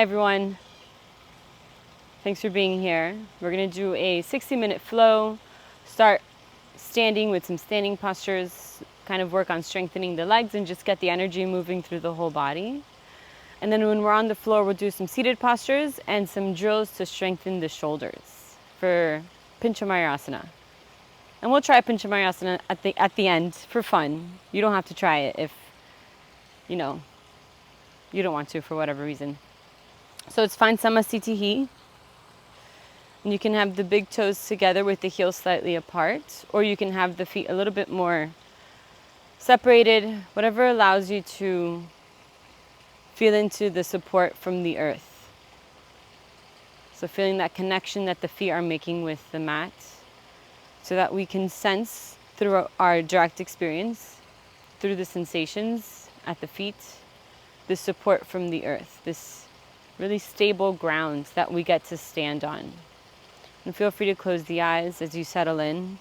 Hi everyone, thanks for being here. We're going to do a 60-minute flow, start standing with some standing postures, kind of work on strengthening the legs and just get the energy moving through the whole body. And then when we're on the floor, we'll do some seated postures and some drills to strengthen the shoulders for Pincha And we'll try Pincha at the end for fun. You don't have to try it if, you don't want to for whatever reason. So it's find samasthiti. And you can have the big toes together with the heels slightly apart, or you can have the feet a little bit more separated, whatever allows you to feel into the support from the earth. So feeling that connection that the feet are making with the mat, so that we can sense through our direct experience, through the sensations at the feet, the support from the earth, this really stable ground that we get to stand on. And feel free to close the eyes as you settle in.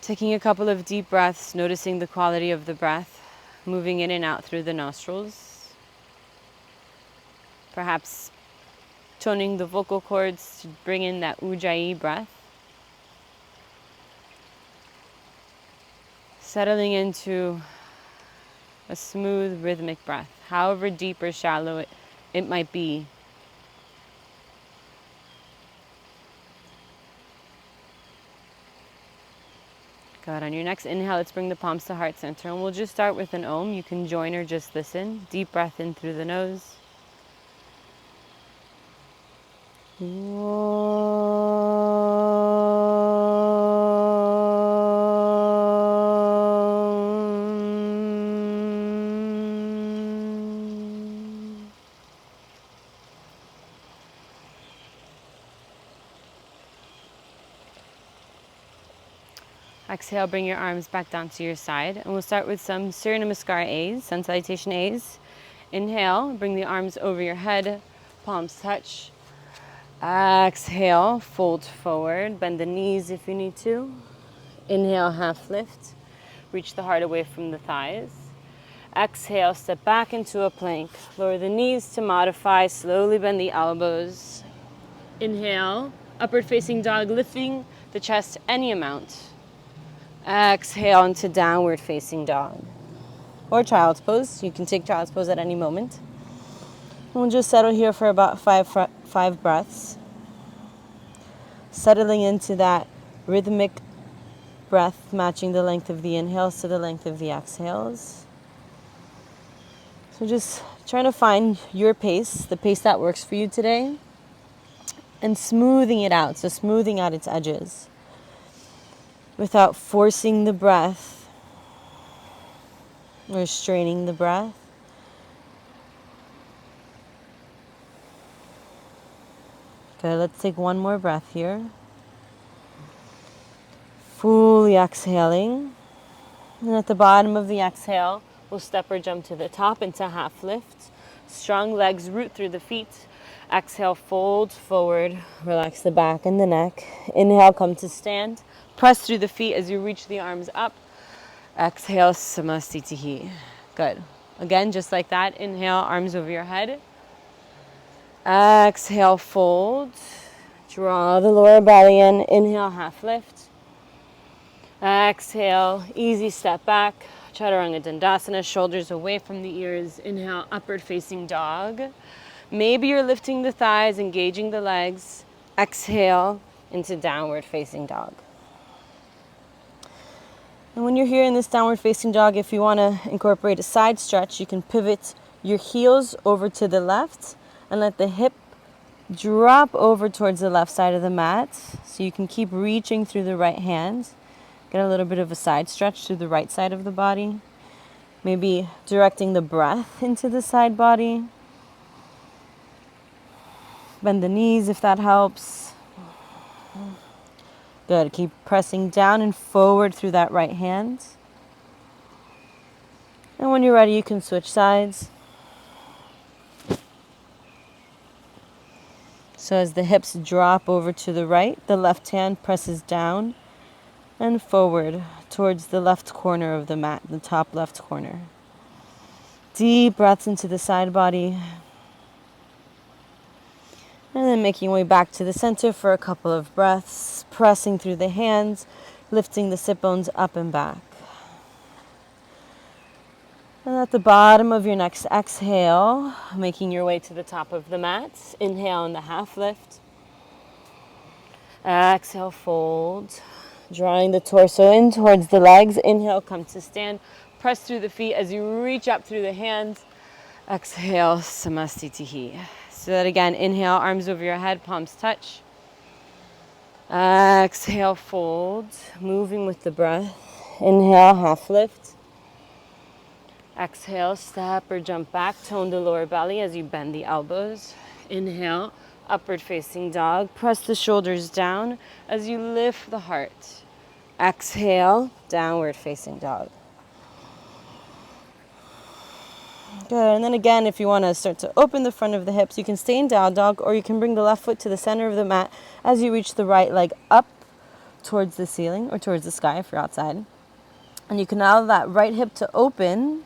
Taking a couple of deep breaths, noticing the quality of the breath, moving in and out through the nostrils. Perhaps toning the vocal cords to bring in that ujjayi breath. Settling into a smooth rhythmic breath, however deep or shallow it might be. Good. On your next inhale, let's bring the palms to heart center, and we'll just start with an Om. You can join or just listen. Deep breath in through the nose. Exhale, bring your arms back down to your side. And we'll start with some Surya Namaskar A's, sun salutation A's. Inhale, bring the arms over your head, palms touch. Exhale, fold forward, bend the knees if you need to. Inhale, half lift. Reach the heart away from the thighs. Exhale, step back into a plank. Lower the knees to modify, slowly bend the elbows. Inhale, upward facing dog, lifting the chest any amount. Exhale into downward facing dog or child's pose. You can take child's pose at any moment. We'll just settle here for about five breaths, settling into that rhythmic breath, matching the length of the inhales to the length of the exhales. So just trying to find your pace, the pace that works for you today, and smoothing it out, so smoothing out its edges without forcing the breath or straining the breath. Okay, let's take one more breath here. Fully exhaling. And at the bottom of the exhale, we'll step or jump to the top into half lift. Strong legs root through the feet. Exhale, fold forward. Relax the back and the neck. Inhale, come to stand. Press through the feet as you reach the arms up. Exhale, samasthiti. Good. Again, just like that. Inhale, arms over your head. Exhale, fold. Draw the lower belly in. Inhale, half lift. Exhale, easy step back. Chaturanga Dandasana, shoulders away from the ears. Inhale, upward facing dog. Maybe you're lifting the thighs, engaging the legs. Exhale into downward facing dog. And when you're here in this downward facing dog, if you want to incorporate a side stretch, you can pivot your heels over to the left and let the hip drop over towards the left side of the mat. So you can keep reaching through the right hand. Get a little bit of a side stretch to the right side of the body. Maybe directing the breath into the side body. Bend the knees if that helps. Good. Keep pressing down and forward through that right hand. And when you're ready, you can switch sides. So as the hips drop over to the right, the left hand presses down and forward towards the left corner of the mat, the top left corner. deep breaths into the side body. And then making your way back to the center for a couple of breaths, pressing through the hands, lifting the sit bones up and back. And at the bottom of your next exhale, making your way to the top of the mat. Inhale in the half lift. Exhale, fold. Drawing the torso in towards the legs. Inhale, come to stand. Press through the feet as you reach up through the hands. Exhale, Samastitihi. So that again, inhale, arms over your head, palms touch. Exhale, fold. Moving with the breath. Inhale, half lift. Exhale, step or jump back. Tone the lower belly as you bend the elbows. Inhale, upward facing dog. Press the shoulders down as you lift the heart. Exhale, downward facing dog. Good, and then again, if you want to start to open the front of the hips, you can stay in down dog, or you can bring the left foot to the center of the mat as you reach the right leg up towards the ceiling or towards the sky if you're outside. And you can allow that right hip to open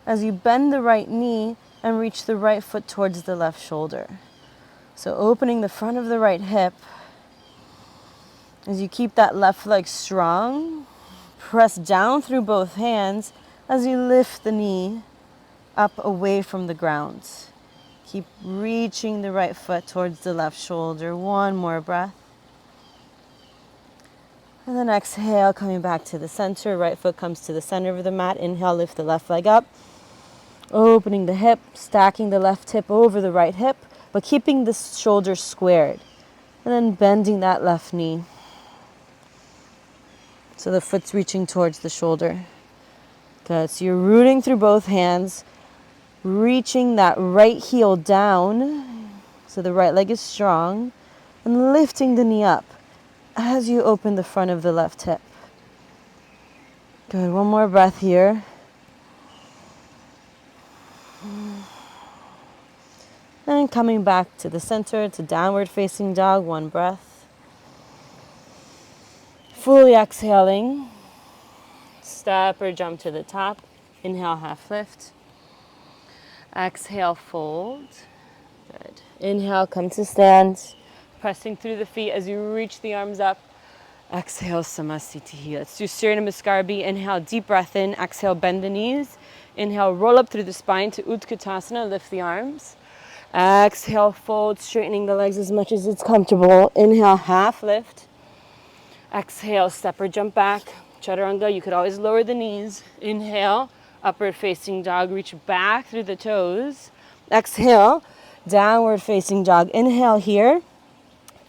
as you bend the right knee and reach the right foot towards the left shoulder. So opening the front of the right hip as you keep that left leg strong. Press down through both hands as you lift the knee up away from the ground. Keep reaching the right foot towards the left shoulder. One more breath. And then exhale, coming back to the center. Right foot comes to the center of the mat. Inhale, lift the left leg up. Opening the hip, stacking the left hip over the right hip, but keeping the shoulder squared. And then bending that left knee. So the foot's reaching towards the shoulder. Good, so you're rooting through both hands, reaching that right heel down, so the right leg is strong, and lifting the knee up as you open the front of the left hip. Good, one more breath here. And coming back to the center, to downward facing dog, one breath. Fully exhaling, step or jump to the top. Inhale, half lift. Exhale, fold. Good. Inhale, come to stand. Pressing through the feet as you reach the arms up. Exhale, Samastitihi. Let's do Surya Namaskar. Inhale, deep breath in. Exhale, bend the knees. Inhale, roll up through the spine to Utkatasana. Lift the arms. Exhale, fold, straightening the legs as much as it's comfortable. Inhale, half lift. Exhale, step or jump back. Chaturanga, you could always lower the knees. Inhale, upward facing dog, reach back through the toes. Exhale, downward facing dog. Inhale here.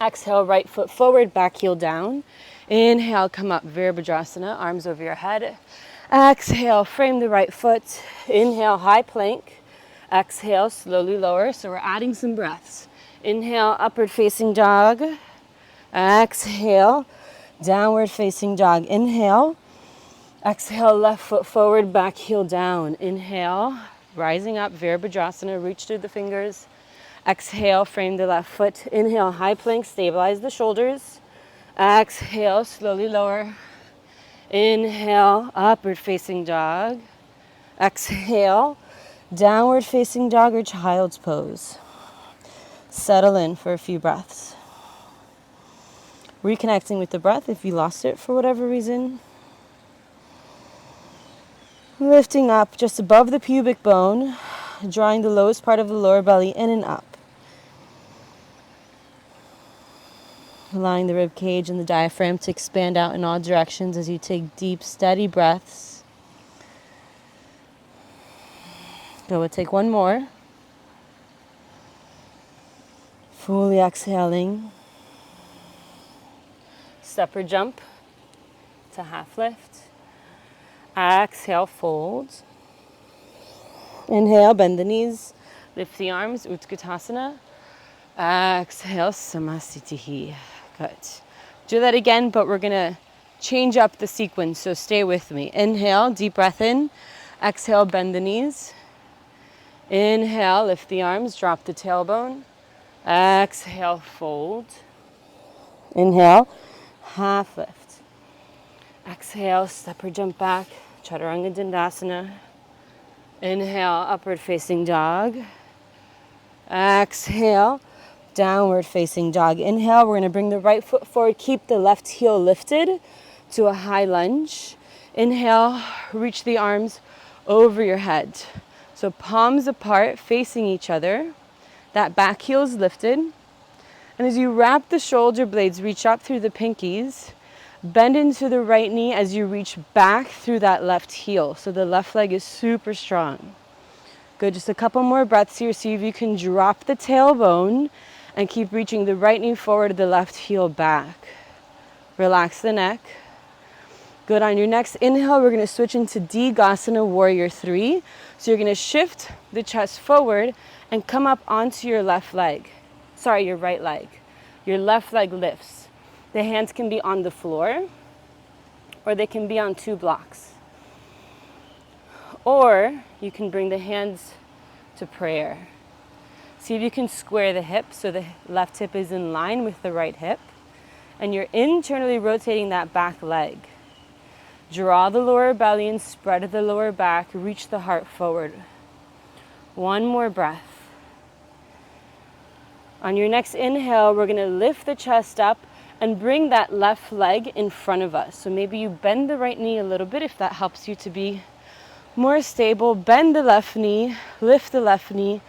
Exhale, right foot forward, back heel down. Inhale, come up, Virabhadrasana, arms over your head. Exhale, frame the right foot. Inhale, high plank. Exhale, slowly lower. So we're adding some breaths. Inhale, upward facing dog. Exhale, downward facing dog. Inhale. Exhale, left foot forward, back heel down. Inhale, rising up, Virabhadrasana, reach through the fingers. Exhale, frame the left foot. Inhale, high plank, stabilize the shoulders. Exhale, slowly lower. Inhale, upward facing dog. Exhale, downward facing dog or child's pose. Settle in for a few breaths. Reconnecting with the breath if you lost it for whatever reason. Lifting up just above the pubic bone, drawing the lowest part of the lower belly in and up. Allowing the rib cage and the diaphragm to expand out in all directions as you take deep, steady breaths. Go, we'll take one more. Fully exhaling. Step or jump to half lift. Exhale, fold. Inhale, bend the knees. Lift the arms, Utkatasana. Exhale, Samastitihi. Good. Do that again, but we're going to change up the sequence, so stay with me. Inhale, deep breath in. Exhale, bend the knees. Inhale, lift the arms, drop the tailbone. Exhale, fold. Inhale, half lift. Exhale, step or jump back, Chaturanga Dandasana. Inhale, upward facing dog. Exhale, downward facing dog. Inhale, we're going to bring the right foot forward. Keep the left heel lifted to a high lunge. Inhale, reach the arms over your head. So palms apart, facing each other. That back heel is lifted. And as you wrap the shoulder blades, reach up through the pinkies. Bend into the right knee as you reach back through that left heel. So the left leg is super strong. Good, just a couple more breaths here. See if you can drop the tailbone and keep reaching the right knee forward, the left heel back. Relax the neck. Good, on your next inhale, we're gonna switch into Digasana Warrior 3. So you're gonna shift the chest forward and come up onto your left leg. Sorry, your right leg. Your left leg lifts. The hands can be on the floor or they can be on 2 blocks. Or you can bring the hands to prayer. See if you can square the hip so the left hip is in line with the right hip. And you're internally rotating that back leg. Draw the lower belly and spread the lower back. Reach the heart forward. One more breath. On your next inhale, we're going to lift the chest up and bring that left leg in front of us. So maybe you bend the right knee a little bit if that helps you to be more stable. Bend the left knee, lift the left knee,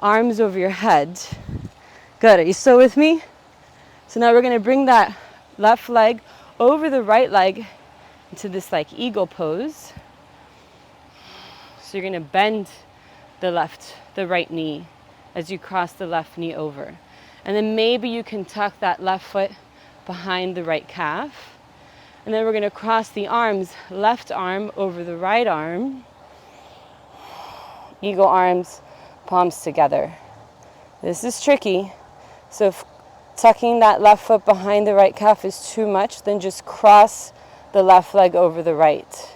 arms over your head. Good, are you still with me? So now we're gonna bring that left leg over the right leg into this like eagle pose. So you're gonna bend the right knee as you cross the left knee over. And then maybe you can tuck that left foot behind the right calf. And then we're going to cross the arms, left arm over the right arm. Eagle arms, palms together. This is tricky. So if tucking that left foot behind the right calf is too much, then just cross the left leg over the right.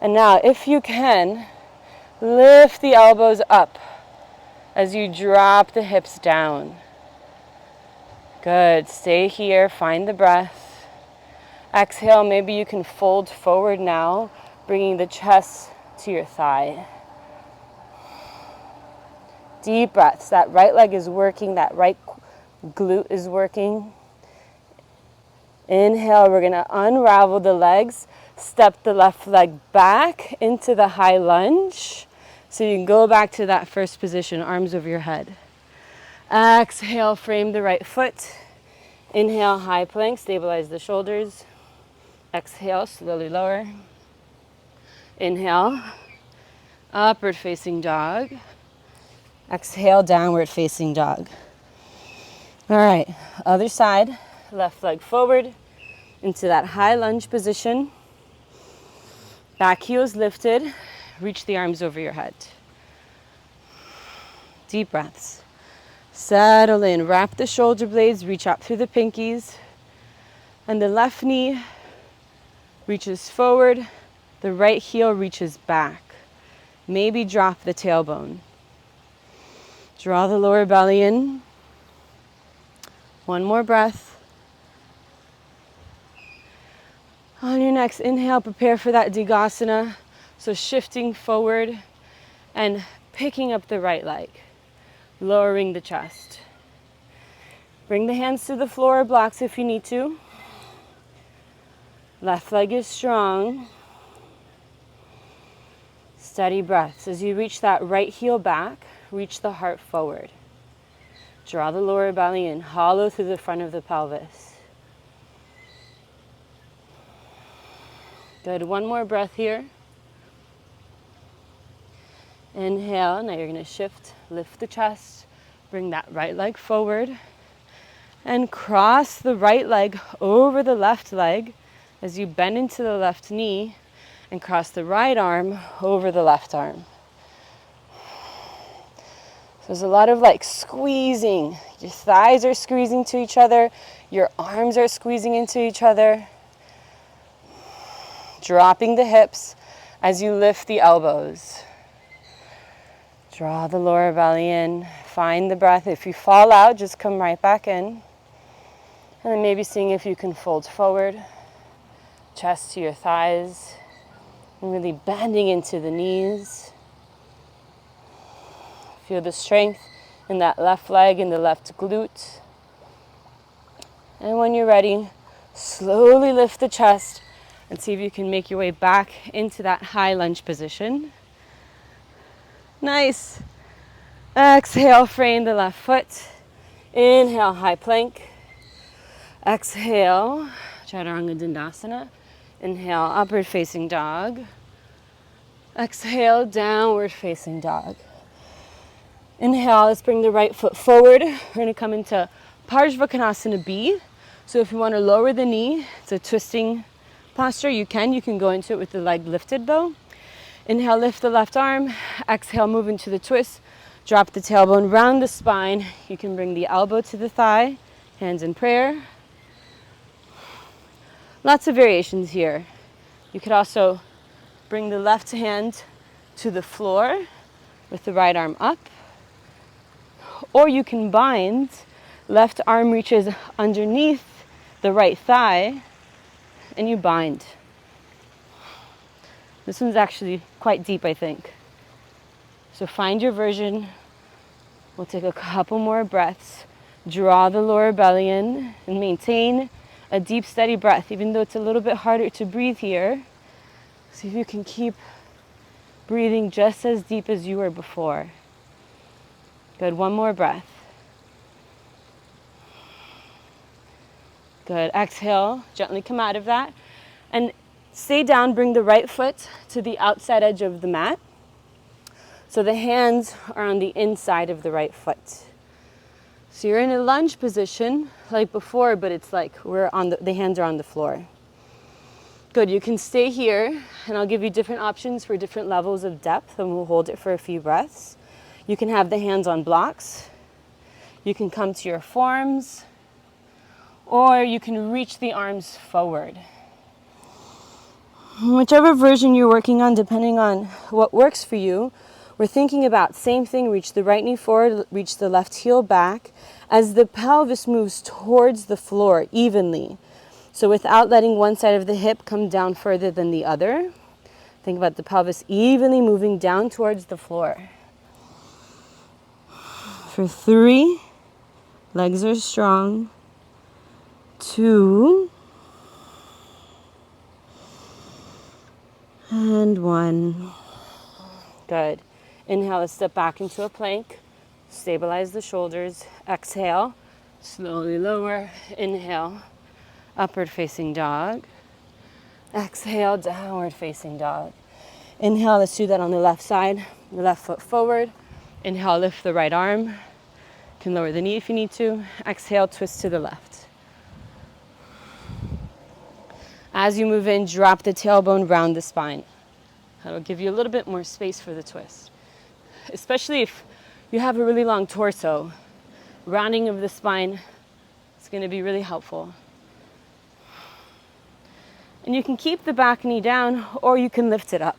And now, if you can, lift the elbows up as you drop the hips down. Good, stay here, find the breath. Exhale, maybe you can fold forward now, bringing the chest to your thigh. Deep breaths, that right leg is working, that right glute is working. Inhale, we're gonna unravel the legs, step the left leg back into the high lunge. So you can go back to that first position, arms over your head. Exhale, frame the right foot. Inhale, high plank, stabilize the shoulders. Exhale, slowly lower. Inhale, upward facing dog. Exhale, downward facing dog. All right, other side, left leg forward into that high lunge position. Back heel is lifted, reach the arms over your head. Deep breaths. Settle in, wrap the shoulder blades, reach up through the pinkies. And the left knee reaches forward, the right heel reaches back. Maybe drop the tailbone. Draw the lower belly in. One more breath. On your next inhale, prepare for that Digasana. So shifting forward and picking up the right leg. Lowering the chest. Bring the hands to the floor or blocks if you need to. Left leg is strong. Steady breaths. As you reach that right heel back, reach the heart forward. Draw the lower belly in, hollow through the front of the pelvis. Good, one more breath here. Inhale, now you're going to shift, lift the chest, bring that right leg forward, and cross the right leg over the left leg as you bend into the left knee and cross the right arm over the left arm. So there's a lot of like squeezing. Your thighs are squeezing to each other, your arms are squeezing into each other. Dropping the hips as you lift the elbows. Draw the lower belly in, find the breath. If you fall out, just come right back in. And then maybe seeing if you can fold forward, chest to your thighs, and really bending into the knees. Feel the strength in that left leg and the left glute. And when you're ready, slowly lift the chest and see if you can make your way back into that high lunge position. Nice. Exhale, frame the left foot. Inhale, high plank. Exhale, Chaturanga Dandasana. Inhale, upward facing dog. Exhale, downward facing dog. Inhale, let's bring the right foot forward. We're going to come into Parsvakonasana B. So if you want to lower the knee, it's a twisting posture. You can go into it with the leg lifted though. Inhale, lift the left arm. Exhale, move into the twist. Drop the tailbone, round the spine. You can bring the elbow to the thigh, hands in prayer. Lots of variations here. You could also bring the left hand to the floor with the right arm up. Or you can bind, left arm reaches underneath the right thigh, and you bind. This one's actually quite deep, I think. So find your version. We'll take a couple more breaths. Draw the lower belly in and maintain a deep, steady breath, even though it's a little bit harder to breathe here. See if you can keep breathing just as deep as you were before. Good, one more breath. Good, exhale, gently come out of that. And stay down, bring the right foot to the outside edge of the mat. So the hands are on the inside of the right foot. So you're in a lunge position like before, but it's like the hands are on the floor. Good, you can stay here, and I'll give you different options for different levels of depth, and we'll hold it for a few breaths. You can have the hands on blocks. You can come to your forearms, or you can reach the arms forward. Whichever version you're working on, depending on what works for you, we're thinking about same thing, reach the right knee forward, reach the left heel back as the pelvis moves towards the floor evenly. So without letting one side of the hip come down further than the other, think about the pelvis evenly moving down towards the floor. For 3, legs are strong. 2, and 1. Good. Inhale, let's step back into a plank. Stabilize the shoulders. Exhale, slowly lower. Inhale, upward facing dog. Exhale, downward facing dog. Inhale, let's do that on the left side. The left foot forward. Inhale, lift the right arm. You can lower the knee if you need to. Exhale, twist to the left. As you move in, drop the tailbone, round the spine. That'll give you a little bit more space for the twist. Especially if you have a really long torso, rounding of the spine is going to be really helpful. And you can keep the back knee down, or you can lift it up.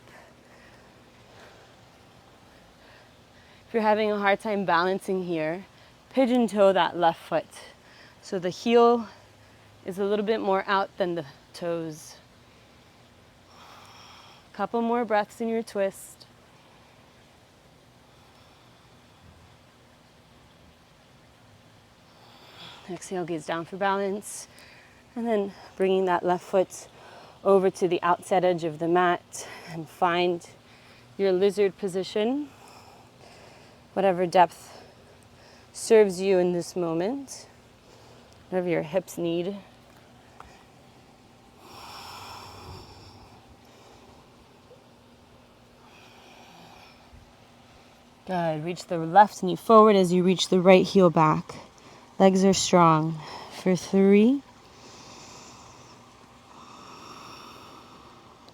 If you're having a hard time balancing here, pigeon toe that left foot. So the heel is a little bit more out than the toes. Couple more breaths in your twist. Exhale, gaze down for balance. And then bringing that left foot over to the outside edge of the mat and find your lizard position. Whatever depth serves you in this moment. Whatever your hips need. Good. Reach the left knee forward as you reach the right heel back. Legs are strong. For 3,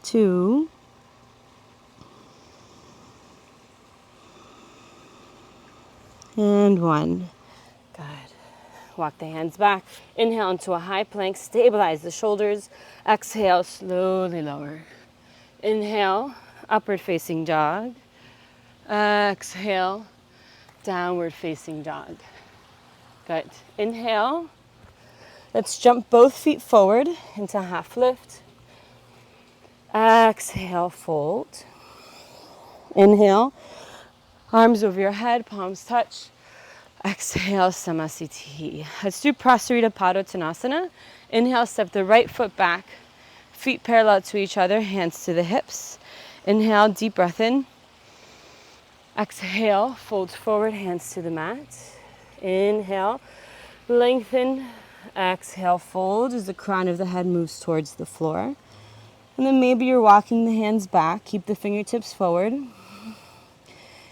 2, and 1. Good. Walk the hands back. Inhale into a high plank. Stabilize the shoulders. Exhale, slowly lower. Inhale, upward facing dog. Exhale, downward facing dog. Good. Inhale. Let's jump both feet forward into half lift. Exhale, fold. Inhale. Arms over your head, palms touch. Exhale, Samasthiti. Let's do Prasarita Padottanasana. Inhale, step the right foot back, feet parallel to each other, hands to the hips. Inhale, deep breath in. Exhale, fold forward, hands to the mat. Inhale, lengthen. Exhale, fold as the crown of the head moves towards the floor. And then maybe you're walking the hands back. Keep the fingertips forward.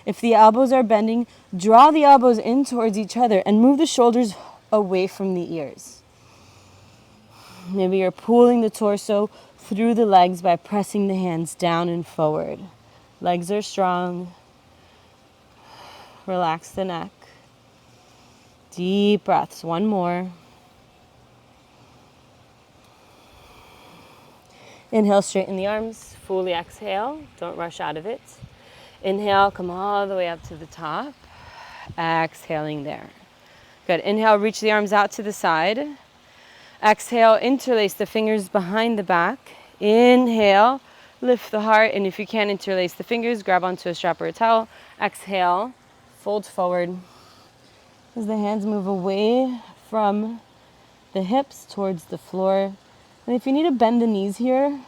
If the elbows are bending, draw the elbows in towards each other and move the shoulders away from the ears. Maybe you're pulling the torso through the legs by pressing the hands down and forward. Legs are strong. Relax the neck. Deep breaths. One more. Inhale, straighten the arms. Fully exhale. Don't rush out of it. Inhale, come all the way up to the top. Exhaling there. Good. Inhale, reach the arms out to the side. Exhale, interlace the fingers behind the back. Inhale, lift the heart. And if you can't interlace the fingers, grab onto a strap or a towel. Exhale, fold forward. As the hands move away from the hips towards the floor. And if you need to bend the knees here,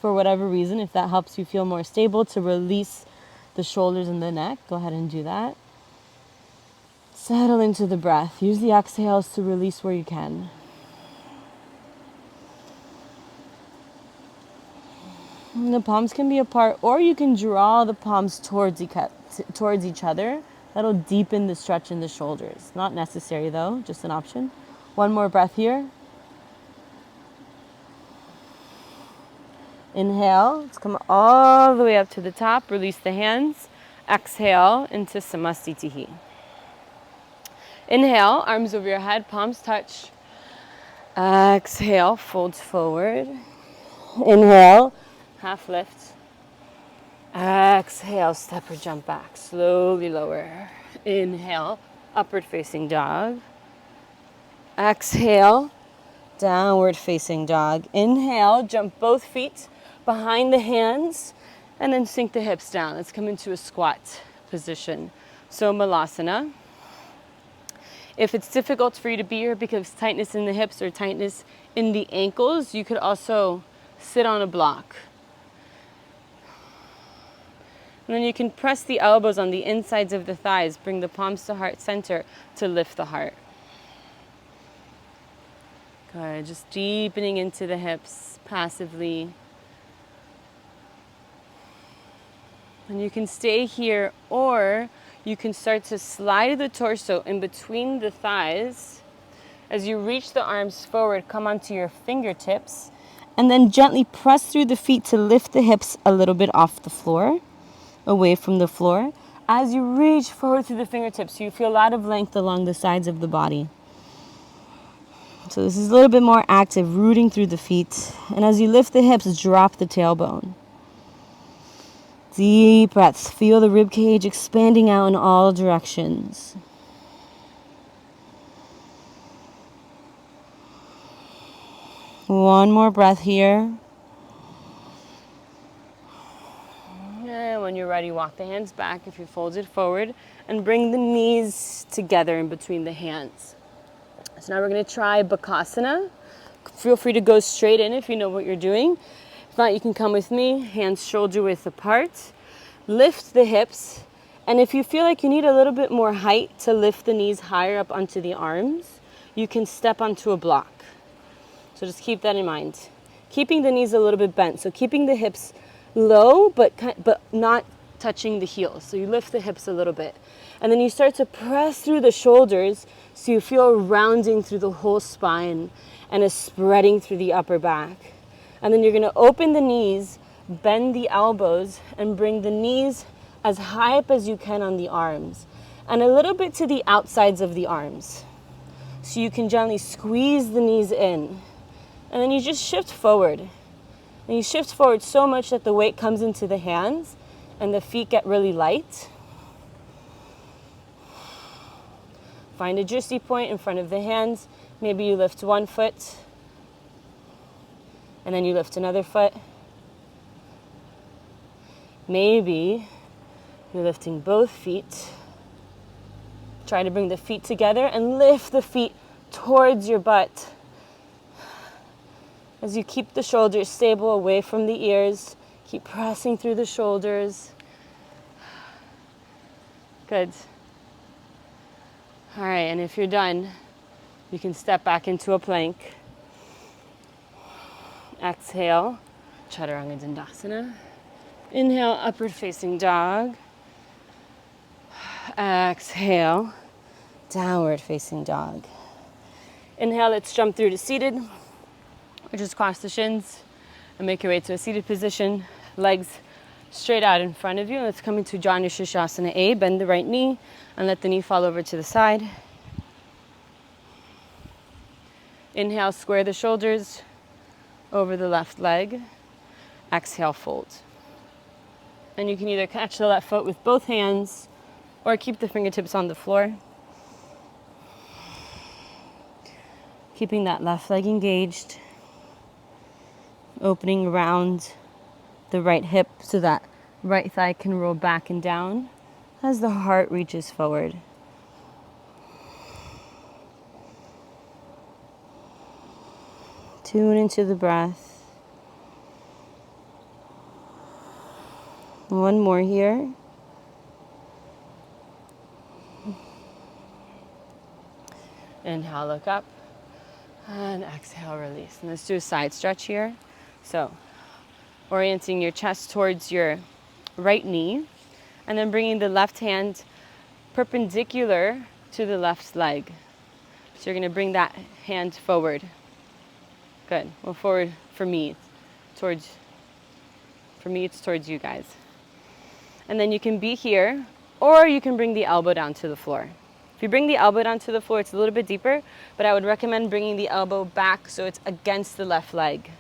for whatever reason, if that helps you feel more stable to release the shoulders and the neck, go ahead and do that. Settle into the breath. Use the exhales to release where you can. And the palms can be apart, or you can draw the palms towards each other. That'll deepen the stretch in the shoulders. Not necessary though, just an option. One more breath here. Inhale, let's come all the way up to the top, release the hands. Exhale into Samasthiti. Inhale, arms over your head, palms touch. Exhale, fold forward. Inhale, half lift. Exhale, step or jump back, slowly lower. Inhale, upward facing dog. Exhale, downward facing dog. Inhale, jump both feet behind the hands and then sink the hips down. Let's come into a squat position. So Malasana. If it's difficult for you to be here because tightness in the hips or tightness in the ankles, you could also sit on a block. And then you can press the elbows on the insides of the thighs, bring the palms to heart center to lift the heart. Good, just deepening into the hips passively. And you can stay here, or you can start to slide the torso in between the thighs. As you reach the arms forward, come onto your fingertips, and then gently press through the feet to lift the hips a little bit off the floor, away from the floor. As you reach forward through the fingertips, you feel a lot of length along the sides of the body. So this is a little bit more active, rooting through the feet. And as you lift the hips, drop the tailbone. Deep breaths. Feel the rib cage expanding out in all directions. One more breath here. And when you're ready, walk the hands back if you folded forward and bring the knees together in between the hands. So now we're going to try Bakasana. Feel free to go straight in if you know what you're doing. If not, you can come with me, hands shoulder width apart. Lift the hips. And if you feel like you need a little bit more height to lift the knees higher up onto the arms, you can step onto a block. So just keep that in mind. Keeping the knees a little bit bent. So keeping the hips low, but not touching the heels. So you lift the hips a little bit. And then you start to press through the shoulders so you feel a rounding through the whole spine and a spreading through the upper back. And then you're going to open the knees, bend the elbows, and bring the knees as high up as you can on the arms. And a little bit to the outsides of the arms. So you can gently squeeze the knees in. And then you just shift forward. And you shift forward so much that the weight comes into the hands and the feet get really light. Find a drishti point in front of the hands. Maybe you lift one foot and then you lift another foot. Maybe You're lifting both feet. Try to bring the feet together and lift the feet towards your butt. As you keep the shoulders stable away from the ears, keep pressing through the shoulders. Good. All right, and if you're done, you can step back into a plank. Exhale, Chaturanga Dandasana. Inhale, upward facing dog. Exhale, downward facing dog. Inhale, let's jump through to seated, or just cross the shins and make your way to a seated position. Legs straight out in front of you. Let's come into Janu Shirshasana A. Bend the right knee and let the knee fall over to the side. Inhale, square the shoulders over the left leg. Exhale, fold. And you can either catch the left foot with both hands or keep the fingertips on the floor. Keeping that left leg engaged. Opening around the right hip so that right thigh can roll back and down as the heart reaches forward. Tune into the breath. One more here. Inhale, look up. And exhale, release. And let's do a side stretch here. So, orienting your chest towards your right knee, and then bringing the left hand perpendicular to the left leg. So you're going to bring that hand forward. Good. Well, forward for me. For me, it's towards you guys. And then you can be here, or you can bring the elbow down to the floor. If you bring the elbow down to the floor, it's a little bit deeper, but I would recommend bringing the elbow back so it's against the left leg.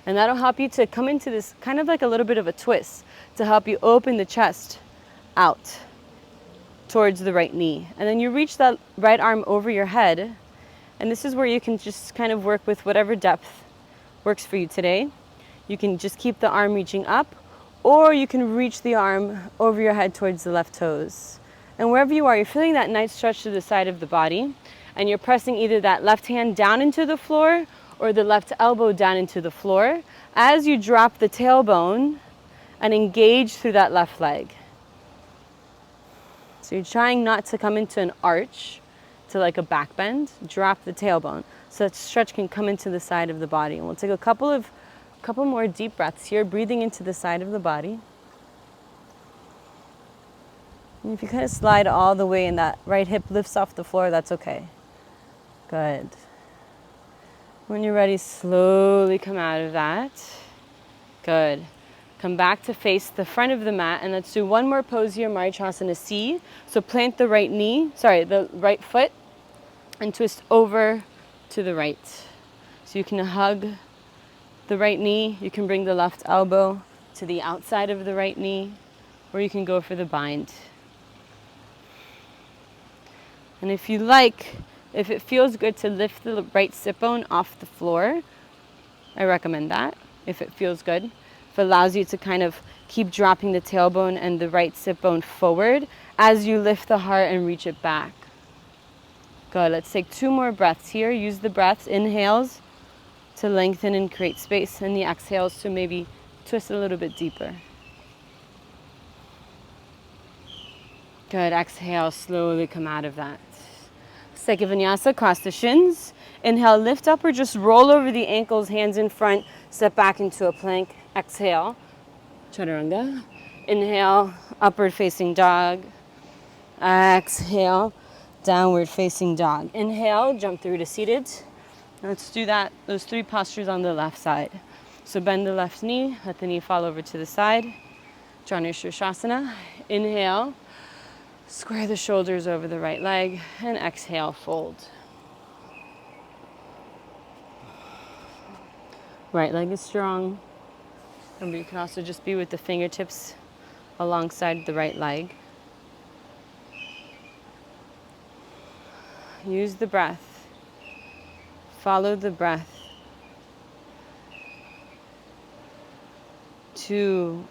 And that'll help you to come into this kind of like a little bit of a twist to help you open the chest out towards the right knee. And then you reach that right arm over your head. And this is where you can just kind of work with whatever depth works for you today. You can just keep the arm reaching up, or you can reach the arm over your head towards the left toes. And wherever you are, you're feeling that nice stretch to the side of the body, and you're pressing either that left hand down into the floor or the left elbow down into the floor as you drop the tailbone and engage through that left leg. So you're trying not to come into an arch, to like a back bend. Drop the tailbone so that stretch can come into the side of the body. And we'll take a couple more deep breaths here, breathing into the side of the body. And if you kind of slide all the way and that right hip lifts off the floor, that's okay. Good. When you're ready, slowly come out of that. Good. Come back to face the front of the mat, and let's do one more pose here, Marichasana C. So plant the right foot, and twist over to the right. So you can hug the right knee, you can bring the left elbow to the outside of the right knee, or you can go for the bind. And if you like, if it feels good to lift the right sit bone off the floor, I recommend that, if it feels good. If it allows you to kind of keep dropping the tailbone and the right sit bone forward as you lift the heart and reach it back. Good, let's take 2 more breaths here. Use the breaths, inhales to lengthen and create space, and the exhales to maybe twist a little bit deeper. Good, exhale, slowly come out of that. Second Vinyasa, cross the shins. Inhale, lift up or just roll over the ankles, hands in front, step back into a plank. Exhale, Chaturanga. Inhale, upward facing dog. Exhale, downward facing dog. Inhale, jump through to seated. Let's do that, those 3 postures on the left side. So bend the left knee, let the knee fall over to the side. Janu Shirshasana. Inhale, square the shoulders over the right leg, and exhale, fold. Right leg is strong. And you can also just be with the fingertips alongside the right leg. Use the breath. Follow the breath to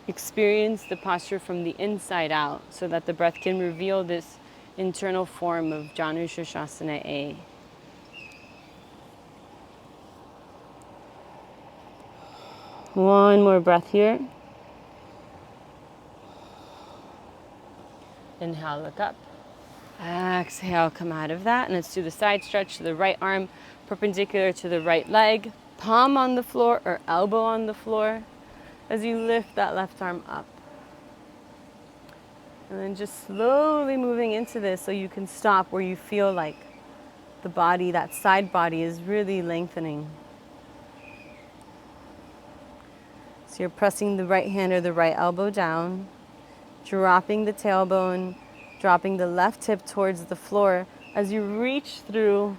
experience the posture from the inside out so that the breath can reveal this internal form of Janu Shirshasana A. One more breath here. Inhale, look up. Exhale, come out of that. And let's do the side stretch to the right arm, perpendicular to the right leg, palm on the floor or elbow on the floor as you lift that left arm up. And then just slowly moving into this so you can stop where you feel like the body, that side body, is really lengthening. So you're pressing the right hand or the right elbow down, dropping the tailbone, dropping the left hip towards the floor as you reach through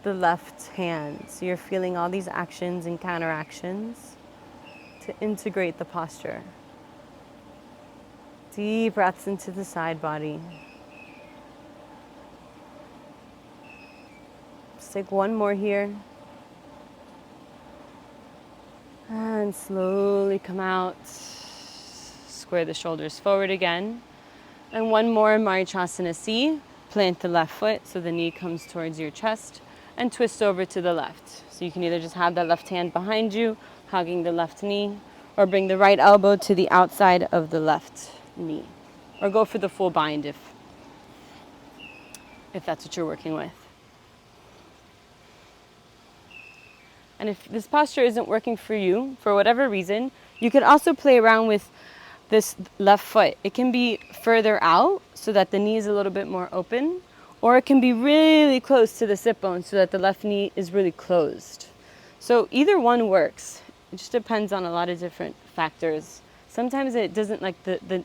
the left hand. So you're feeling all these actions and counteractions to integrate the posture. Deep breaths into the side body. Just take one more here. And slowly come out. Square the shoulders forward again. And one more, Marichasana C. Plant the left foot so the knee comes towards your chest and twist over to the left. So you can either just have that left hand behind you, hugging the left knee, or bring the right elbow to the outside of the left knee. Or go for the full bind if that's what you're working with. And if this posture isn't working for you, for whatever reason, you could also play around with this left foot. It can be further out so that the knee is a little bit more open, or it can be really close to the sit bone so that the left knee is really closed. So either one works. It just depends on a lot of different factors. Sometimes it doesn't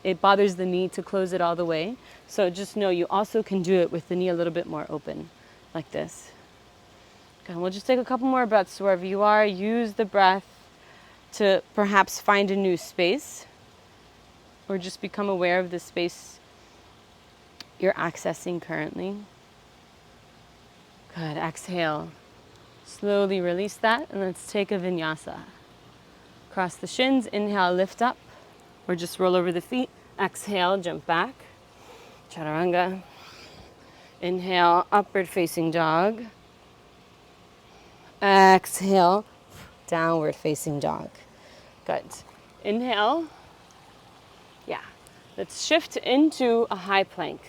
it bothers the knee to close it all the way. So just know you also can do it with the knee a little bit more open, like this. Okay, we'll just take a couple more breaths wherever you are. Use the breath to perhaps find a new space, or just become aware of the space you're accessing currently. Good, exhale. Slowly release that, and let's take a vinyasa. Cross the shins, inhale, lift up, or just roll over the feet. Exhale, jump back. Chaturanga. Inhale, upward facing dog. Exhale, downward facing dog. Good. Inhale. Yeah. Let's shift into a high plank.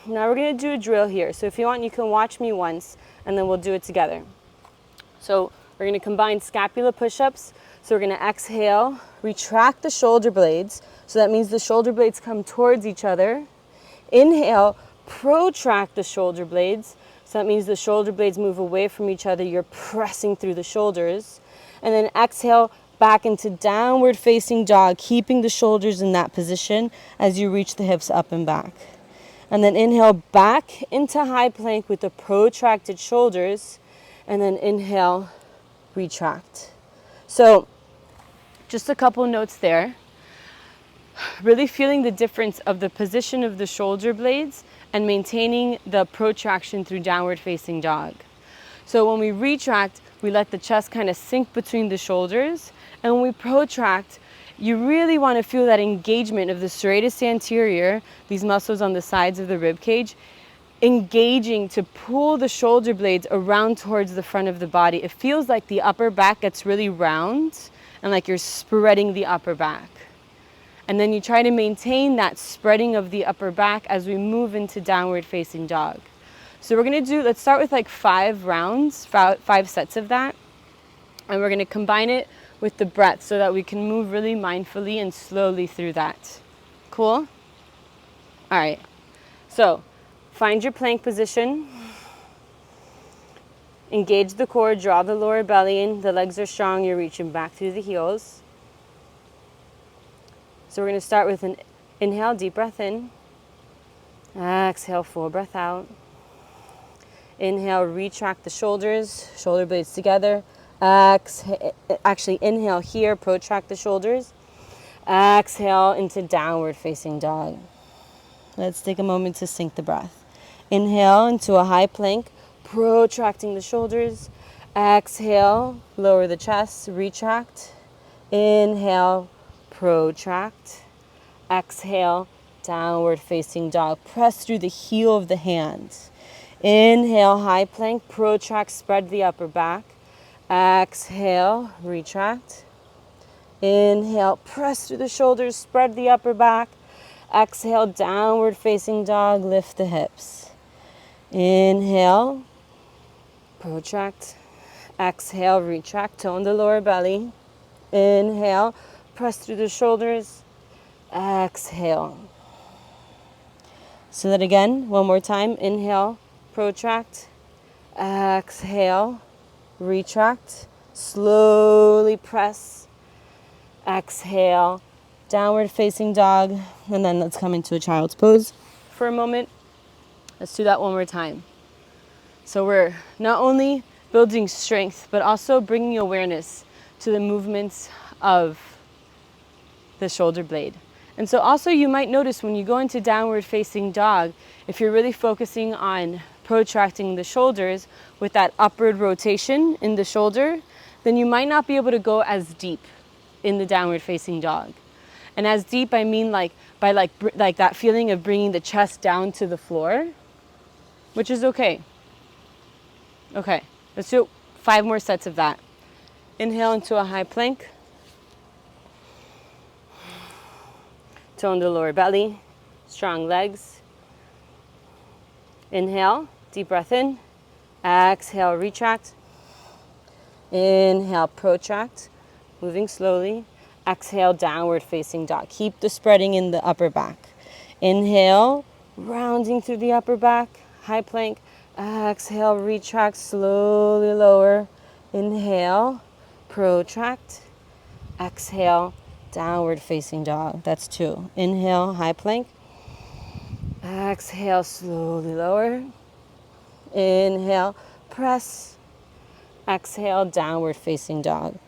Now we're going to do a drill here. So if you want, you can watch me once, and then we'll do it together. So we're going to combine scapula push-ups. So we're going to exhale, retract the shoulder blades. So that means the shoulder blades come towards each other. Inhale, protract the shoulder blades. So that means the shoulder blades move away from each other. You're pressing through the shoulders. And then exhale back into downward facing dog, keeping the shoulders in that position as you reach the hips up and back. And then inhale back into high plank with the protracted shoulders. And then inhale, retract. So just a couple notes there. Really feeling the difference of the position of the shoulder blades and maintaining the protraction through downward facing dog. So when we retract, we let the chest kind of sink between the shoulders. And when we protract, you really want to feel that engagement of the serratus anterior, these muscles on the sides of the rib cage, engaging to pull the shoulder blades around towards the front of the body. It feels like the upper back gets really round and like you're spreading the upper back. And then you try to maintain that spreading of the upper back as we move into downward facing dog. So we're going to let's start with like 5 rounds, 5 sets of that. And we're going to combine it with the breath so that we can move really mindfully and slowly through that. Cool? All right. So find your plank position. Engage the core, draw the lower belly in. The legs are strong. You're reaching back through the heels. So we're going to start with an inhale, deep breath in. Exhale, full breath out. Inhale, retract the shoulders, shoulder blades together. Actually, inhale here, protract the shoulders. Exhale into downward facing dog. Let's take a moment to sync the breath. Inhale into a high plank, protracting the shoulders. Exhale, lower the chest, retract. Inhale, protract. Exhale, downward facing dog. Press through the heel of the hands. Inhale, high plank, protract, spread the upper back. Exhale, retract. Inhale, press through the shoulders, spread the upper back. Exhale, downward facing dog, lift the hips. Inhale, protract. Exhale, retract, tone the lower belly. Inhale, press through the shoulders. Exhale. So that again, one more time. Inhale, protract. Exhale, retract. Slowly press. Exhale, downward facing dog. And then let's come into a child's pose for a moment. Let's do that one more time. So we're not only building strength, but also bringing awareness to the movements of the shoulder blade. And so also you might notice when you go into downward facing dog, if you're really focusing on protracting the shoulders with that upward rotation in the shoulder, then you might not be able to go as deep in the downward facing dog. And as deep, I mean like that feeling of bringing the chest down to the floor, which is okay. Okay, let's do 5 more sets of that. Inhale into a high plank. Tone the lower belly, strong legs. Inhale, deep breath in. Exhale, retract. Inhale, protract, moving slowly. Exhale, downward facing dog. Keep the spreading in the upper back. Inhale, rounding through the upper back, high plank. Exhale, retract, slowly lower. Inhale, protract. Exhale, downward facing dog. That's 2. Inhale, high plank. Exhale, slowly lower. Inhale, press. Exhale, downward facing dog.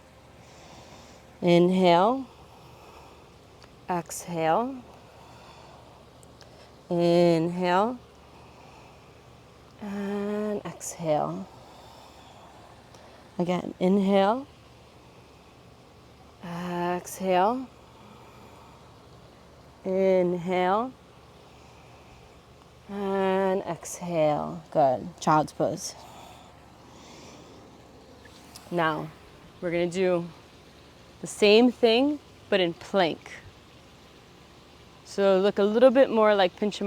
Inhale. Exhale. Inhale. And exhale. Again, inhale. Exhale. Inhale. And exhale. Good. Child's pose. Now, we're going to do the same thing, but in plank. So look a little bit more like Pincha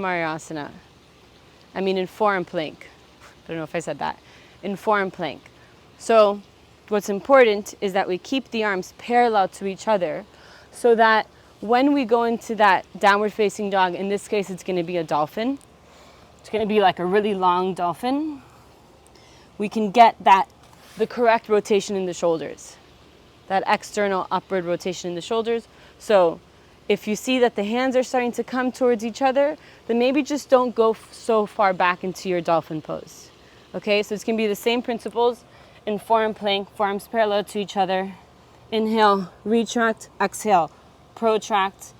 in forearm plank. I don't know if I said that. In forearm plank. So what's important is that we keep the arms parallel to each other so that when we go into that downward facing dog, in this case it's going to be a dolphin. It's going to be like a really long dolphin. We can get the correct rotation in the shoulders. That external upward rotation in the shoulders. So if you see that the hands are starting to come towards each other, then maybe just don't go so far back into your dolphin pose. Okay, so it's going to be the same principles in forearm plank, forearms parallel to each other. Inhale, retract, exhale, protract.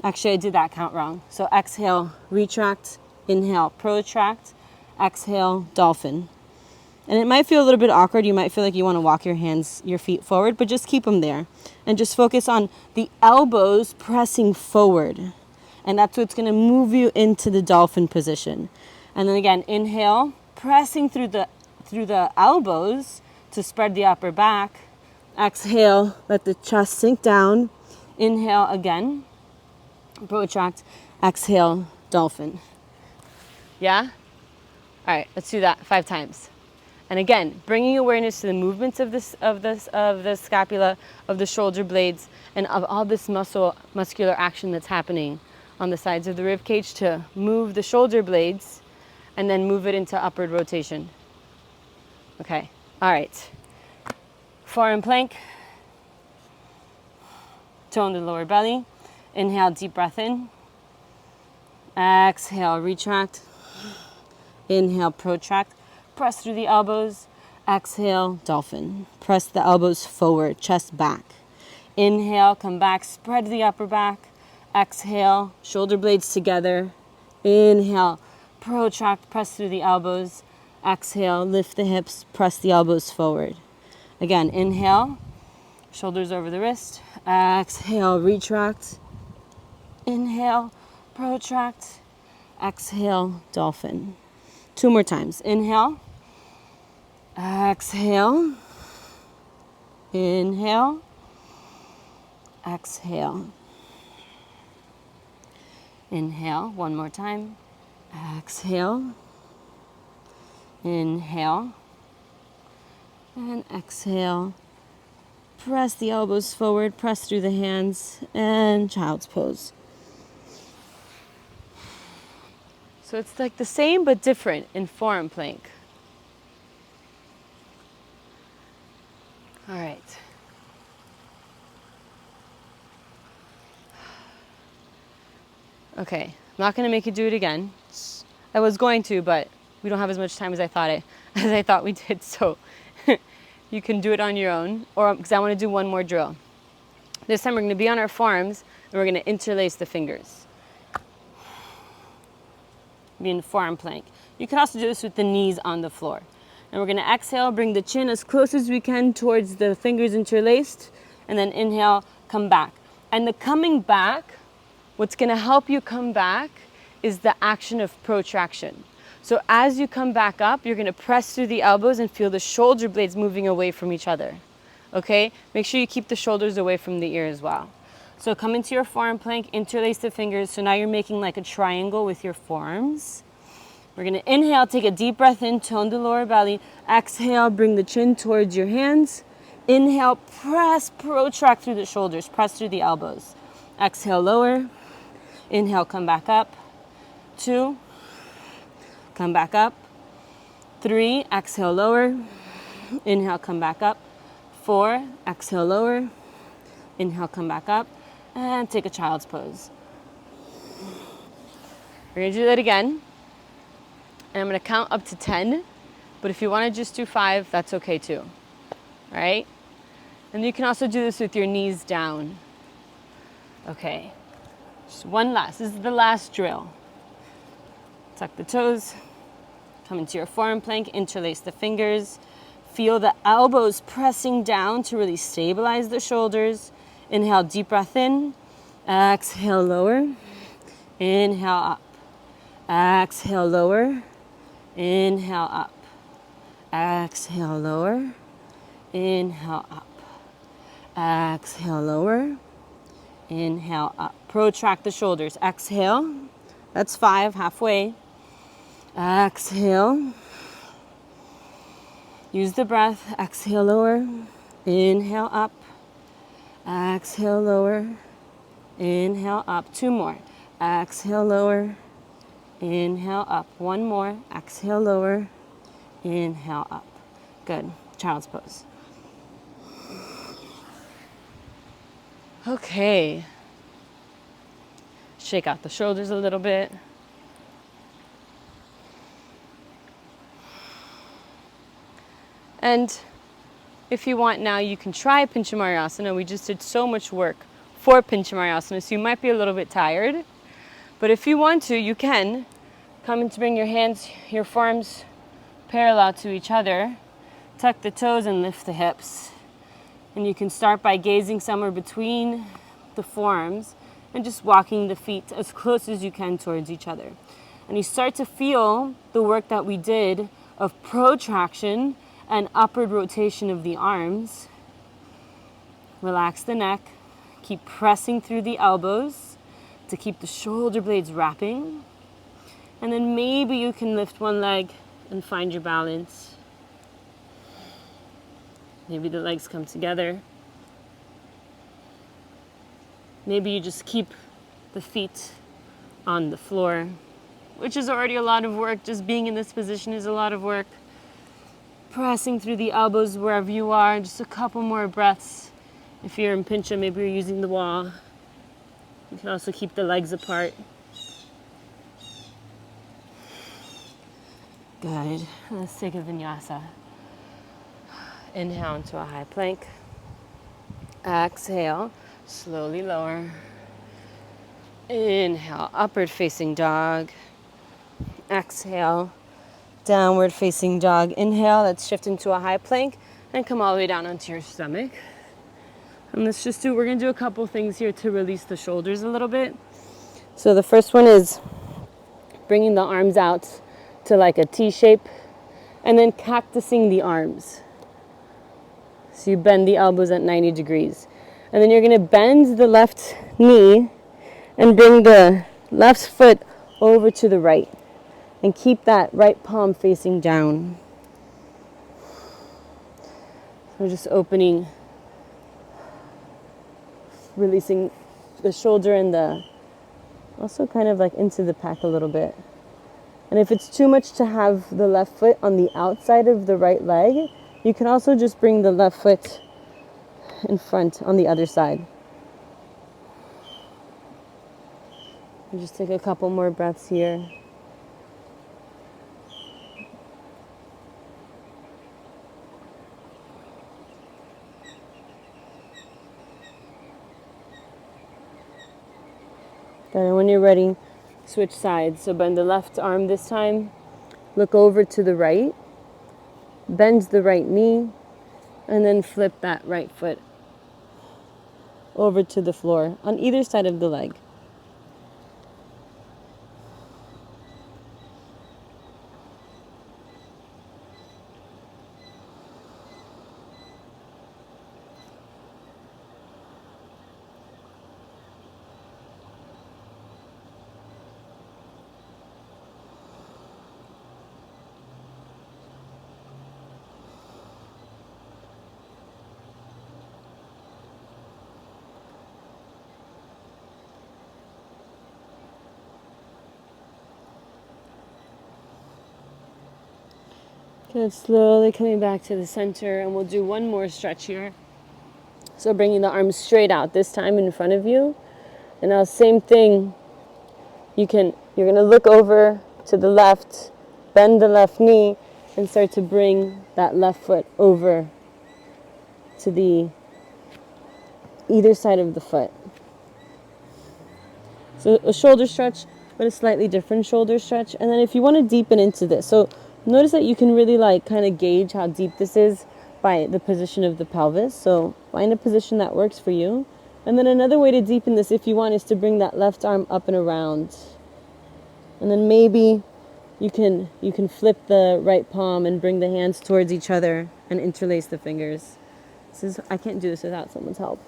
Actually, I did that count wrong. So exhale, retract, inhale, protract, exhale, dolphin. And it might feel a little bit awkward. You might feel like you want to walk your feet forward, but just keep them there. And just focus on the elbows pressing forward. And that's what's going to move you into the dolphin position. And then again, inhale, pressing through the elbows to spread the upper back. Exhale, let the chest sink down. Inhale again, protract, exhale, dolphin. Yeah? All right, let's do that 5 times. And again, bringing awareness to the movements of the scapula, of the shoulder blades, and of all this muscular action that's happening on the sides of the rib cage to move the shoulder blades and then move it into upward rotation. Okay, all right. Forearm plank. Tone the lower belly. Inhale, deep breath in. Exhale, retract. Inhale, protract. Press through the elbows. Exhale, dolphin. Press the elbows forward, chest back. Inhale, come back, spread the upper back. Exhale, shoulder blades together. Inhale, protract, press through the elbows. Exhale, lift the hips, press the elbows forward. Again, inhale, Shoulders over the wrist. Exhale, retract. Inhale, protract. Exhale, dolphin. 2 more times. Inhale. Exhale. Inhale. Exhale. Inhale. 1 more time. Exhale. Inhale. And exhale. Press the elbows forward, press through the hands, and child's pose. So it's like the same but different in forearm plank. All right. Okay, I'm not going to make you do it again. I was going to, but we don't have as much time as I thought we did, so you can do it on your own, or because I want to do one more drill. This time we're going to be on our forearms, and we're going to interlace the fingers. Be in forearm plank. You can also do this with the knees on the floor. And we're going to exhale, bring the chin as close as we can towards the fingers interlaced, and then inhale, come back. And the coming back, what's going to help you come back is the action of protraction. So as you come back up, you're going to press through the elbows and feel the shoulder blades moving away from each other. Okay? Make sure you keep the shoulders away from the ear as well. So come into your forearm plank, interlace the fingers. So now you're making like a triangle with your forearms. We're going to inhale, take a deep breath in, tone the lower belly. Exhale, bring the chin towards your hands. Inhale, press, protract through the shoulders, press through the elbows. Exhale, lower. Inhale, come back up. 2. Come back up. 3, exhale, lower. Inhale, come back up. 4, exhale, lower. Inhale, come back up. And take a child's pose. We're going to do that again. And I'm going to count up to 10. But if you want to just do 5, that's okay too. All right? And you can also do this with your knees down. Okay. Just one last. This is the last drill. Tuck the toes. Come into your forearm plank, interlace the fingers. Feel the elbows pressing down to really stabilize the shoulders. Inhale, deep breath in. Exhale, lower. Inhale, up. Exhale, lower. Inhale, up. Exhale, lower. Inhale, up. Exhale, lower. Inhale, up. Protract the shoulders. Exhale. That's 5, halfway. Exhale. Use the breath. Exhale, lower. Inhale, up. Exhale, lower. Inhale, up. 2 more. Exhale, lower. Inhale, up. 1 more. Exhale, lower. Inhale, up. Good. Child's pose. Okay. Shake out the shoulders a little bit. And if you want now, you can try Pincha Mayurasana. We just did so much work for Pincha Mayurasana, so you might be a little bit tired. But if you want to, you can come and bring your hands, your forearms parallel to each other. Tuck the toes and lift the hips. And you can start by gazing somewhere between the forearms and just walking the feet as close as you can towards each other. And you start to feel the work that we did of protraction and upward rotation of the arms. Relax the neck. Keep pressing through the elbows to keep the shoulder blades wrapping. And then maybe you can lift one leg and find your balance. Maybe the legs come together. Maybe you just keep the feet on the floor, which is already a lot of work. Just being in this position is a lot of work. Pressing through the elbows wherever you are. Just a couple more breaths. If you're in Pincha, maybe you're using the wall. You can also keep the legs apart. Good. Let's take a Vinyasa. Inhale into a high plank. Exhale, slowly lower. Inhale, upward facing dog. Exhale, downward facing dog. Inhale, let's shift into a high plank and come all the way down onto your stomach. And we're going to do a couple things here to release the shoulders a little bit. So the first one is bringing the arms out to like a T shape and then cactusing the arms. So you bend the elbows at 90 degrees. And then you're going to bend the left knee and bring the left foot over to the right. And keep that right palm facing down. So just opening, releasing the shoulder and also kind of like into the pack a little bit. And if it's too much to have the left foot on the outside of the right leg, you can also just bring the left foot in front on the other side. And just take a couple more breaths here. Good, and when you're ready, switch sides. So bend the left arm this time, look over to the right, bend the right knee, and then flip that right foot over to the floor on either side of the leg. Good, slowly coming back to the center, and we'll do one more stretch here. So bringing the arms straight out, this time in front of you. And now same thing, you're gonna look over to the left, bend the left knee, and start to bring that left foot over to the either side of the foot. So a shoulder stretch, but a slightly different shoulder stretch. And then if you want to deepen into this, so notice that you can really like kind of gauge how deep this is by the position of the pelvis. So find a position that works for you. And then another way to deepen this, if you want, is to bring that left arm up and around. And then maybe you can flip the right palm and bring the hands towards each other and interlace the fingers. I can't do this without someone's help.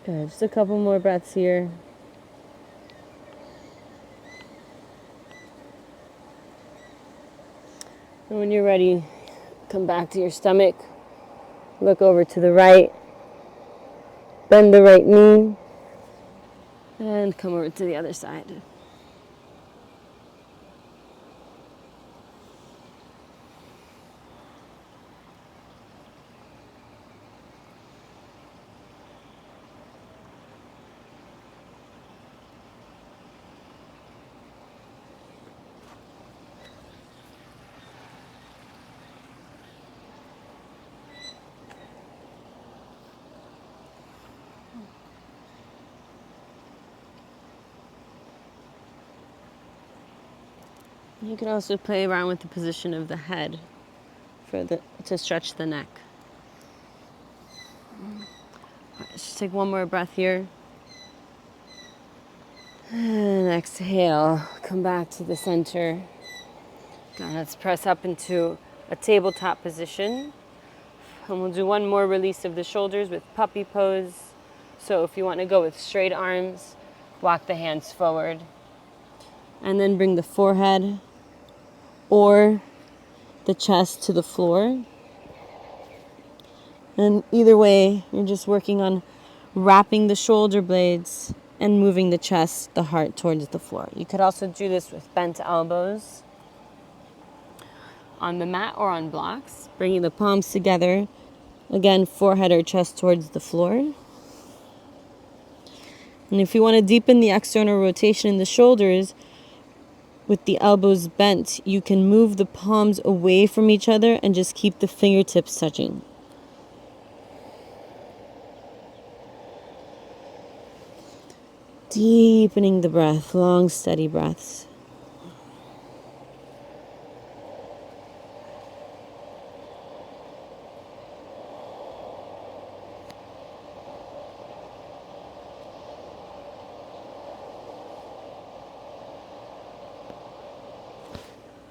Good, just a couple more breaths here. And when you're ready, come back to your stomach. Look over to the right. Bend the right knee. And come over to the other side. You can also play around with the position of the head to stretch the neck. Let's just take one more breath here. And exhale, come back to the center. Good, let's press up into a tabletop position. And we'll do one more release of the shoulders with puppy pose. So if you want to go with straight arms, walk the hands forward. And then bring the forehead or the chest to the floor. And either way, you're just working on wrapping the shoulder blades and moving the chest, the heart towards the floor. You could also do this with bent elbows on the mat or on blocks, bringing the palms together. Again, forehead or chest towards the floor. And if you want to deepen the external rotation in the shoulders, with the elbows bent, you can move the palms away from each other and just keep the fingertips touching. Deepening the breath, long, steady breaths.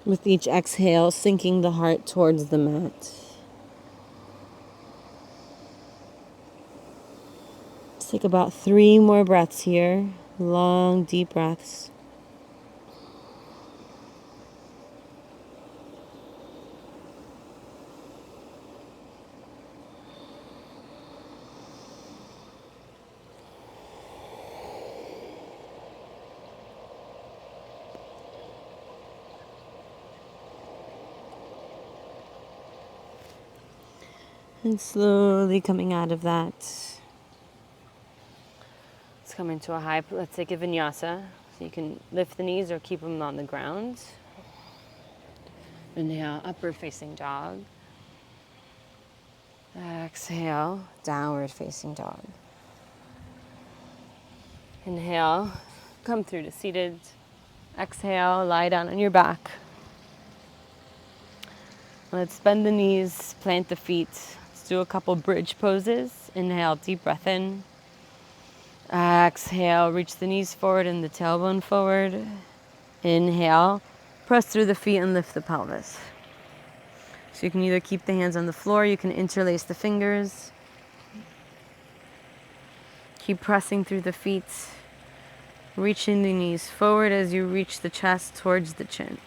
With each exhale, sinking the heart towards the mat. Let's take about 3 more breaths here. Long, deep breaths. And slowly coming out of that, let's come into a high, let's take a vinyasa. So you can lift the knees or keep them on the ground. Inhale, upward facing dog. Exhale, downward facing dog. Inhale, come through to seated. Exhale, lie down on your back. Let's bend the knees, plant the feet. Let's do a couple bridge poses. Inhale, deep breath in. Exhale, reach the knees forward and the tailbone forward. Inhale, press through the feet and lift the pelvis. So you can either keep the hands on the floor, you can interlace the fingers. Keep pressing through the feet, reaching the knees forward as you reach the chest towards the chin.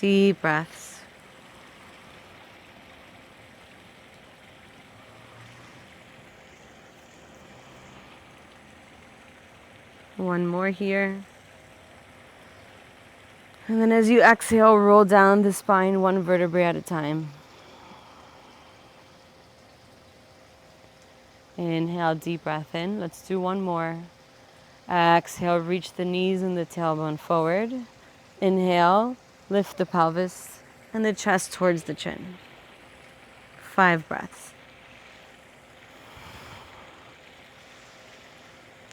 Deep breaths. One more here. And then as you exhale, roll down the spine 1 vertebrae at a time. Inhale, deep breath in. Let's do one more. Exhale, reach the knees and the tailbone forward. Inhale, lift the pelvis and the chest towards the chin. 5 breaths.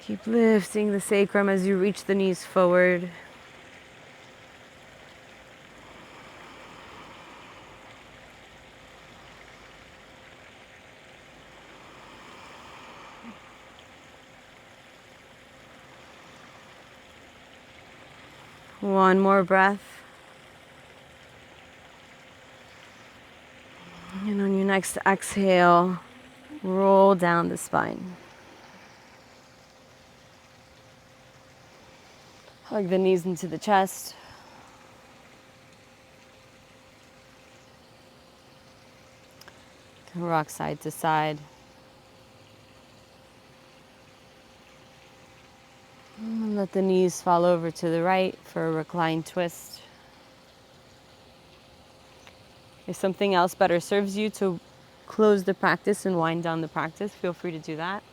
Keep lifting the sacrum as you reach the knees forward. One more breath. And on your next exhale, roll down the spine. Hug the knees into the chest. Rock side to side. And let the knees fall over to the right for a reclined twist. If something else better serves you to close the practice and wind down the practice, feel free to do that.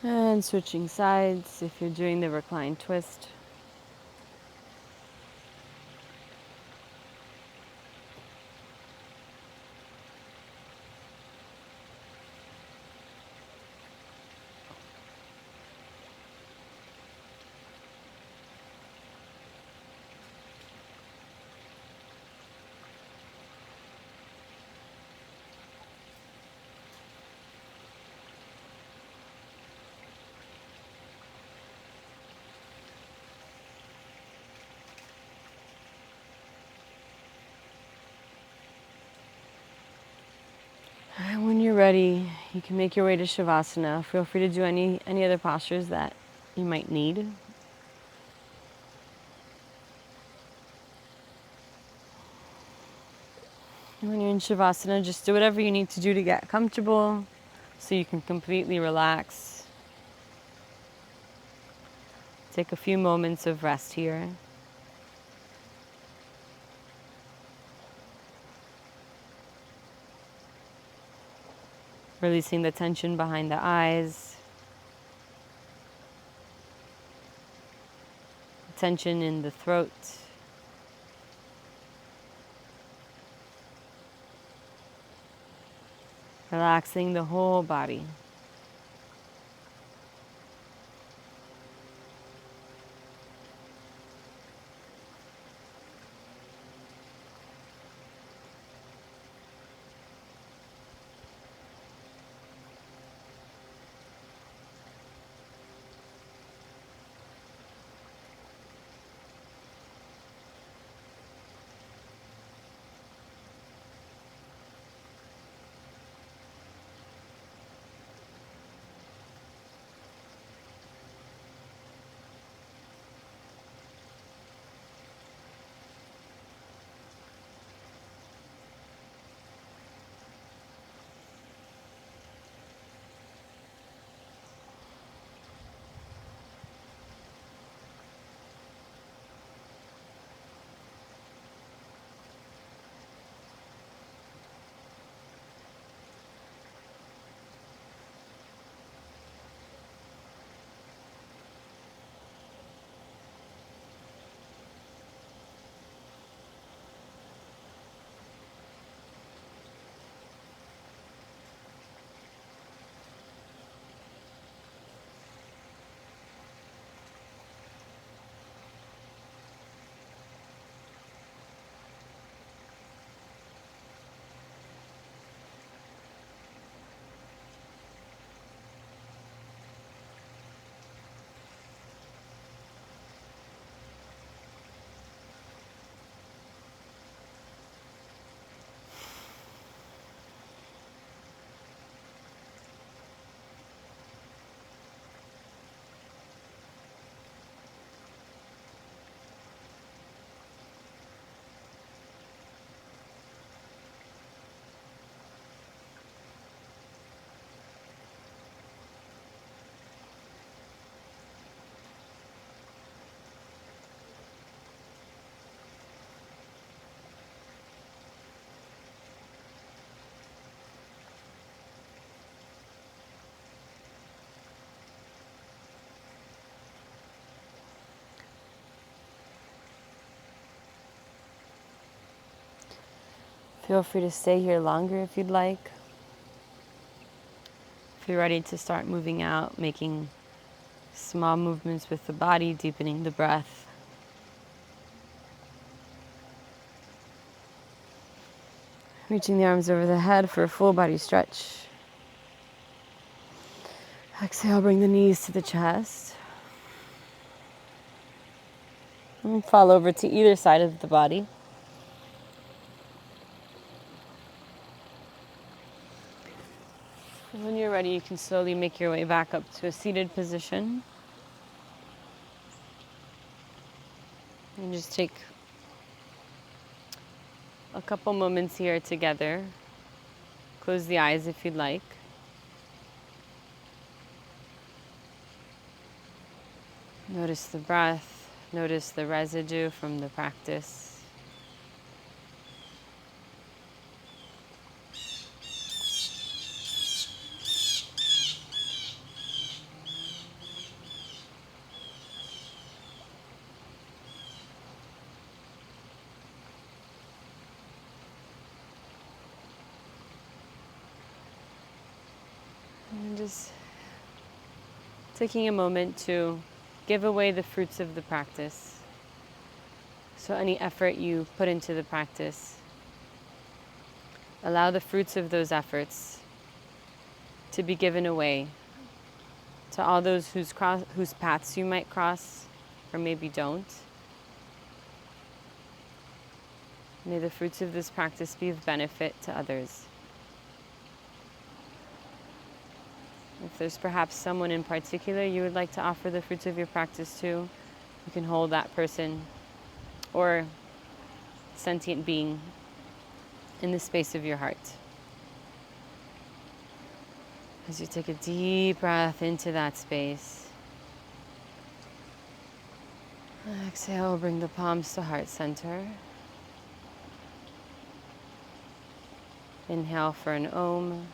And switching sides if you're doing the reclined twist. And when you're ready, you can make your way to Shavasana. Feel free to do any other postures that you might need. And when you're in Shavasana, just do whatever you need to do to get comfortable so you can completely relax. Take a few moments of rest here. Releasing the tension behind the eyes. tension in the throat. Relaxing the whole body. Feel free to stay here longer if you'd like. If you're ready to start moving out, making small movements with the body, deepening the breath. Reaching the arms over the head for a full body stretch. Exhale, bring the knees to the chest. And fall over to either side of the body. And when you're ready, you can slowly make your way back up to a seated position. And just take a couple moments here together. Close the eyes if you'd like. Notice the breath. Notice the residue from the practice. And just taking a moment to give away the fruits of the practice. So any effort you put into the practice, allow the fruits of those efforts to be given away to all those whose paths you might cross or maybe don't. May the fruits of this practice be of benefit to others. If there's perhaps someone in particular you would like to offer the fruits of your practice to, you can hold that person or sentient being in the space of your heart. As you take a deep breath into that space, exhale, bring the palms to heart center. Inhale for an Om.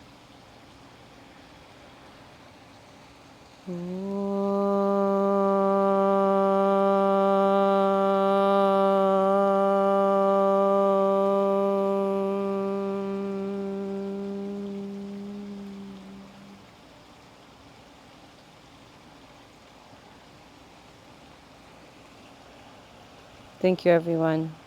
Thank you, everyone.